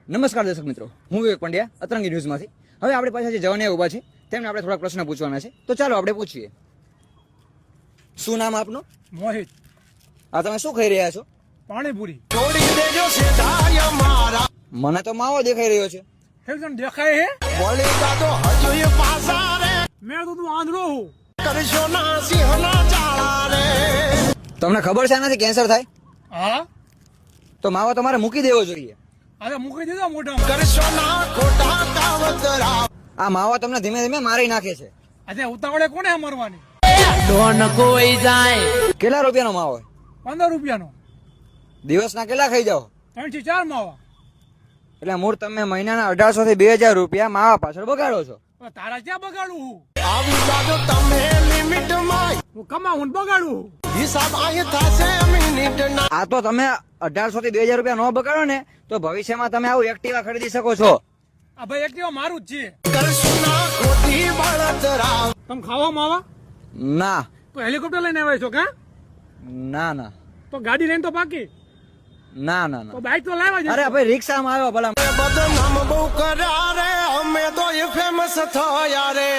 નમસ્કાર દર્શક મિત્રો, હું વિવેક પંડ્યા અતરંગી ન્યૂઝમાંથી. હવે આપણે પાછા જે જવાને ઉભા છે તેમને આપણે થોડા પ્રશ્ન પૂછવાના છે, તો ચાલો આપણે પૂછીએ. શું નામ આપનું? મોહિત. આ તમે શું ખાઈ રહ્યા છો? પાણીપુરી. મને તો માવો દેખાઈ રહ્યો છે. એકદમ દેખાય હે. મેં તો તું આંધળો હું. તમને ખબર છે આનાથી કેન્સર થાય? હા તો માવો તમારે મૂકી દેવો જોઈએ. અરે મૂકી દીધો મોઢામાં. આ માવો તમને ધીમે ધીમે મારી નાખે છે. આજે ઉતાવળે કોને મરવાની? કેટલા રૂપિયાનો માવો? 15 રૂપિયાનો. દિવસના કેટલા ખાઈ જાઓ? 3 થી 4 માવા. એટલે મૂળ તમે મહિનાના 1800 થી 2000 રૂપિયા માવા પાછળ બગાડો છો. તારા ક્યાં બગાડું હું? હું કમાવું ને બગાડું. આ તો તમે 1800 થી 2000 રૂપિયા નો બગાડો ને તો ભવિષ્યમાં તમે આવું એક્ટિવા ખરીદી શકો છો. આ ભાઈ એક્ટિવા મારું જ છે. તમે ખાવા માવા? ના તો હેલિકોપ્ટર લઈને આવ્યા છો કા? ના ના તો ગાડી લઈને તો બાકી. ના ના ના તો બાઈક તો લાવ્યા જ. અરે ભાઈ રિક્ષામાં આવ્યો ભલા. બદનામ બહુ કર્યા રે, અમે તો ફેમસ થયા રે.